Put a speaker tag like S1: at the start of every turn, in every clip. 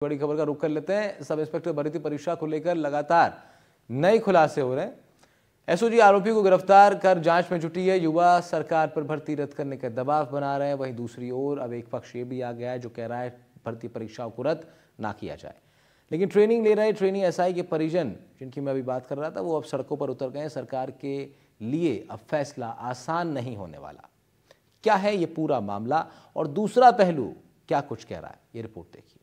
S1: बड़ी खबर का रुख कर लेते हैं। सब इंस्पेक्टर भर्ती परीक्षा को लेकर लगातार नए खुलासे हो रहे हैं। एसओजी आरोपी को गिरफ्तार कर जांच में जुटी है। युवा सरकार पर भर्ती रद्द करने का दबाव बना रहे हैं। वहीं दूसरी ओर अब एक पक्ष ये भी आ गया है जो कह रहा है भर्ती परीक्षाओं को रद्द ना किया जाए। लेकिन ट्रेनिंग ले रहे ट्रेनी एसआई के परिजन, जिनकी मैं अभी बात कर रहा था, वो अब सड़कों पर उतर गए हैं। सरकार के लिए अब फैसला आसान नहीं होने वाला। क्या है ये पूरा मामला और दूसरा पहलू क्या कुछ कह रहा है, ये रिपोर्ट देखिए।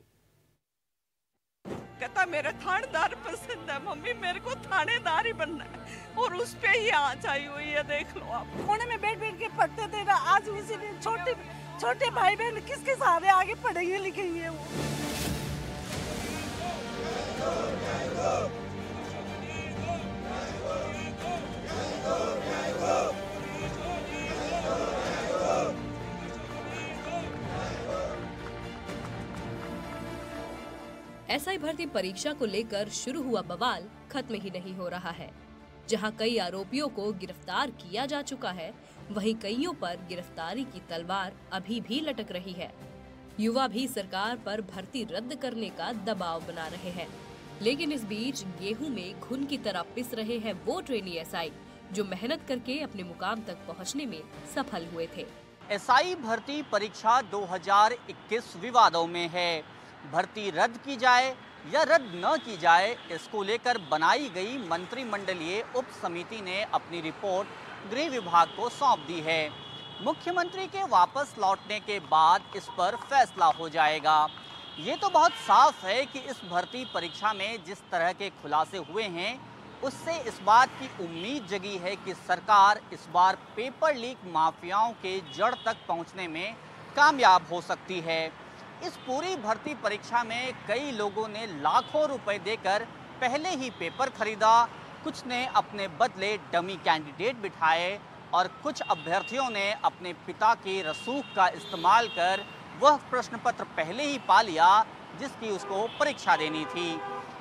S2: कहता मेरे थानेदार पसंद है, मम्मी मेरे को थानेदार ही बनना है और उस पे ही आज आई हुई है। देख लो आप, कोने में बैठ बैठ के पढ़ते थे ना। आज उसी दिन छोटे भाई बहन किसके सहारे आगे पढ़ेंगे लिखेंगे वो।
S3: एसआई भर्ती परीक्षा को लेकर शुरू हुआ बवाल खत्म ही नहीं हो रहा है। जहां कई आरोपियों को गिरफ्तार किया जा चुका है, वहीं कईयों पर गिरफ्तारी की तलवार अभी भी लटक रही है। युवा भी सरकार पर भर्ती रद्द करने का दबाव बना रहे हैं। लेकिन इस बीच गेहूं में घुन की तरह पिस रहे हैं वो ट्रेनी एसआई जो मेहनत करके अपने मुकाम तक पहुँचने में सफल हुए थे।
S4: एसआई भर्ती परीक्षा 2021 विवादों में है। भर्ती रद्द की जाए या रद्द न की जाए, इसको लेकर बनाई गई मंत्रिमंडलीय उप समिति ने अपनी रिपोर्ट गृह विभाग को सौंप दी है। मुख्यमंत्री के वापस लौटने के बाद इस पर फैसला हो जाएगा। ये तो बहुत साफ है कि इस भर्ती परीक्षा में जिस तरह के खुलासे हुए हैं, उससे इस बात की उम्मीद जगी है कि सरकार इस बार पेपर लीक माफियाओं के जड़ तक पहुंचने में कामयाब हो सकती है। इस पूरी भर्ती परीक्षा में कई लोगों ने लाखों रुपए देकर पहले ही पेपर खरीदा, कुछ ने अपने बदले डमी कैंडिडेट बिठाए और कुछ अभ्यर्थियों ने अपने पिता के रसूख का इस्तेमाल कर वह प्रश्न पत्र पहले ही पा लिया जिसकी उसको परीक्षा देनी थी।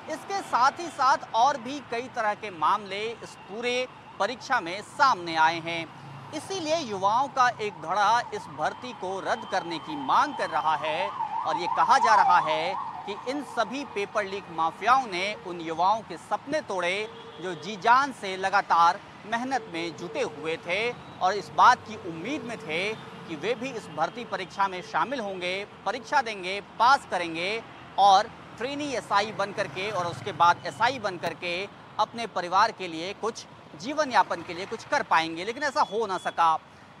S4: इसके साथ ही साथ और भी कई तरह के मामले इस पूरे परीक्षा में सामने आए हैं। इसीलिए युवाओं का एक धड़ा इस भर्ती को रद्द करने की मांग कर रहा है और ये कहा जा रहा है कि इन सभी पेपर लीक माफियाओं ने उन युवाओं के सपने तोड़े जो जी जान से लगातार मेहनत में जुटे हुए थे और इस बात की उम्मीद में थे कि वे भी इस भर्ती परीक्षा में शामिल होंगे, परीक्षा देंगे, पास करेंगे और ट्रेनी एसआई बन करके और उसके बाद एसआई बन करके अपने परिवार के लिए कुछ जीवन यापन के लिए कुछ कर पाएंगे। लेकिन ऐसा हो ना सका,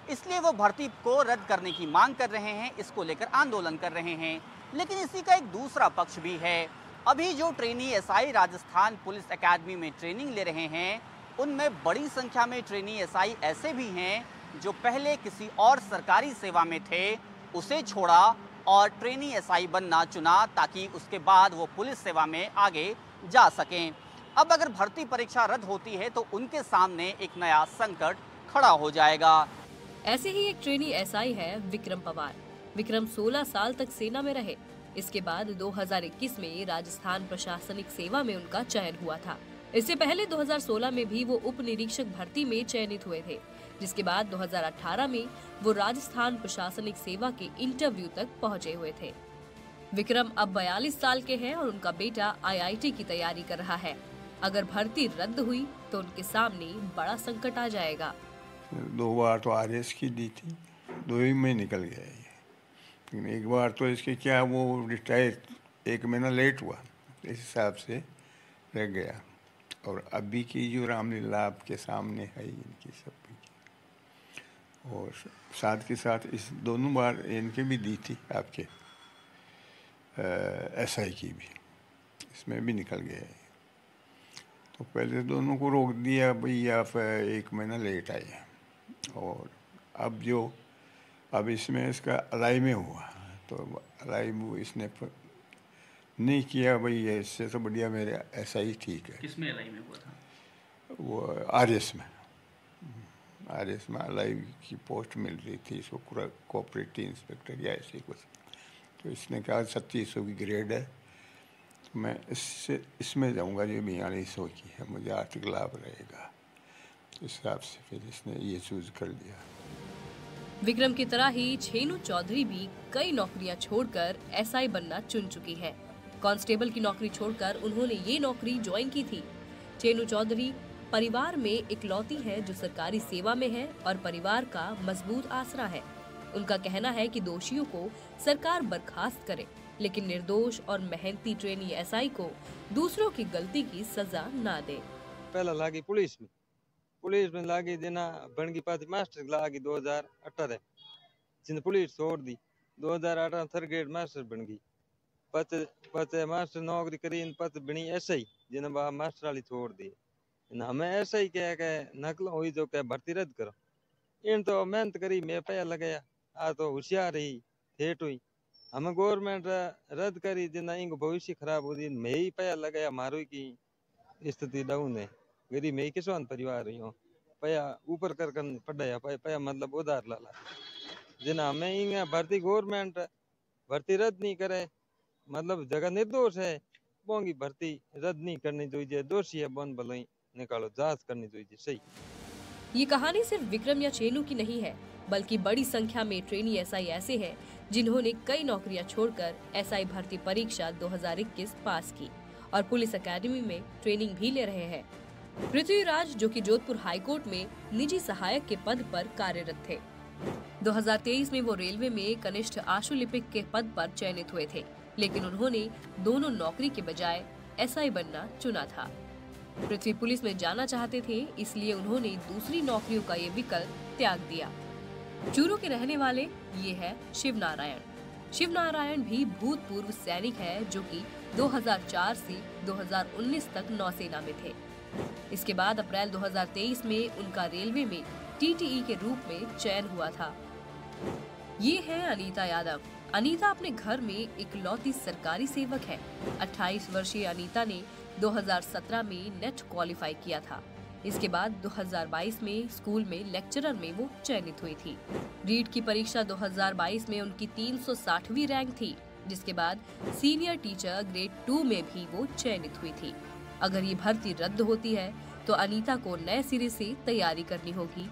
S4: इसलिए वो भर्ती को रद्द करने की मांग कर रहे हैं, इसको लेकर आंदोलन कर रहे हैं। लेकिन इसी का एक दूसरा पक्ष भी है। अभी जो trainee SI Rajasthan police academy में ट्रेनिंग ले रहे हैं, उनमें बड़ी संख्या में ट्रेनी एसआई ऐसे भी हैं जो पहले किसी और सरकारी सेवा में थे, उसे छोड़ा और ट्रेनी एसआई बनना चुना ताकि उसके बाद वो पुलिस सेवा में आगे जा सकें। अब अगर भर्ती परीक्षा रद्द होती है तो उनके सामने एक नया संकट खड़ा हो जाएगा।
S3: ऐसे ही एक ट्रेनी एसआई है विक्रम पवार। विक्रम 16 साल तक सेना में रहे। इसके बाद 2021 में राजस्थान प्रशासनिक सेवा में उनका चयन हुआ था। इससे पहले 2016 में भी वो उप निरीक्षक भर्ती में चयनित हुए थे, जिसके बाद 2018 में वो राजस्थान प्रशासनिक सेवा के इंटरव्यू तक पहुंचे हुए थे। विक्रम अब 42 साल के हैं और उनका बेटा आईआईटी की तैयारी कर रहा है। अगर भर्ती रद्द हुई तो उनके सामने बड़ा संकट आ जाएगा।
S5: 2 बार तो आरएस की दी थी, 2 ही में निकल गया ये। लेकिन एक बार तो इसके क्या वो रिटायर 1 महीना लेट हुआ, इस हिसाब से रह गया। और अभी की जो रामलीला आपके सामने है इनकी सब की, और साथ के साथ इस दोनों बार इनके भी दी थी आपके एसआई की भी, इसमें भी निकल गया है। तो पहले दोनों को रोक दिया भाई आप 1 महीना लेट आए, और अब इसमें इसका अलाई में हुआ तो अलाई में इसने नहीं किया भाई, इससे तो बढ़िया मेरे ऐसा ही ठीक है।
S6: किसमें अलाई में हुआ था?
S5: वो आरएस में अलाई की पोस्ट मिल रही थी इसको, कोऑपरेटिव इंस्पेक्टर या ऐसे कुछ। तो इसने कहा 3700 की ग्रेड है, तो मैं इसमें जाऊंगा जो 4200 की है, मुझे आर्थिक लाभ रहेगा। इस हिसाब से फिर इसने ये चूज कर लिया।
S3: विक्रम की तरह ही छेनू चौधरी भी कई नौकरियां छोड़कर एसआई बनना चुन चुकी है। कांस्टेबल की नौकरी छोड़कर उन्होंने ये नौकरी ज्वाइन की थी। चेनू चौधरी परिवार में इकलौती है जो सरकारी सेवा में है और परिवार का मजबूत आसरा है। उनका कहना है कि दोषियों को सरकार बर्खास्त करे, लेकिन निर्दोष और मेहनती ट्रेनी एसआई को दूसरों की गलती की सजा ना दे।
S6: पहला लागी पुलिस में लागी देना बनगी पाती मास्टर लागी 2018 जिन पुलिस छोड़ दी 2018 थर्ड ग्रेड मास्टर बन गई पते मास्टर नौकरी करी पत बनी एसआई जिन बा मास्टर वाली छोड़ दी। हमें एसआई कह के नकल हुई जो कह भर्ती रद्द करो। इन तो मेहनत करी मैं पैसा लगाया आ तो होशियार रही ठेठ हुई। हमें गवर्नमेंट रद्द करी जिन इनको भविष्य खराब हो दी मैं ही पैसा लगाया मारो की स्थिति डाउन है। गरीब मैं किसान परिवार रही हूँ पैसा ऊपर कर पढ़ाया पैसा मतलब उधार लाला जिन हमें इंगे भर्ती गवर्नमेंट भर्ती रद्द नहीं करे मतलब जगह निर्दोष है बोंगी भर्ती रद्द नहीं करनी चाहिए। दोषी है बन भले निकालो जांच करनी चाहिए। सही
S3: ये कहानी सिर्फ विक्रम या चेनू की नहीं है, बल्कि बड़ी संख्या में ट्रेनी एसआई ऐसे हैं जिन्होंने कई नौकरियां छोड़कर एसआई भर्ती परीक्षा 2021 पास की और पुलिस एकेडमी में ट्रेनिंग भी ले रहे हैं। पृथ्वीराज जो कि जोधपुर हाईकोर्ट में निजी सहायक के पद पर कार्यरत थे। 2023 में वो रेलवे में कनिष्ठ आशुलिपिक के पद पर चयनित हुए थे, लेकिन उन्होंने दोनों नौकरी के बजाय एसआई बनना चुना था। पृथ्वी पुलिस में जाना चाहते थे, इसलिए उन्होंने दूसरी नौकरियों का ये विकल्प त्याग दिया। चूरू के रहने वाले ये है शिव नारायण भी भूतपूर्व सैनिक है जो कि 2004 से 2019 तक नौसेना में थे। इसके बाद अप्रैल 2023 में उनका रेलवे में टीटीई के रूप में चयन हुआ था। ये है अनीता यादव। अनीता अपने घर में इकलौती सरकारी सेवक है। 28 वर्षीय अनीता ने 2017 में नेट क्वालिफाई किया था। इसके बाद 2022 में स्कूल में लेक्चरर में वो चयनित हुई थी। रीट की परीक्षा 2022 में उनकी 360वीं रैंक थी, जिसके बाद सीनियर टीचर ग्रेड 2 में भी वो चयनित हुई थी। अगर ये भर्ती रद्द होती है तो अनीता को नए सिरे से तैयारी करनी होगी।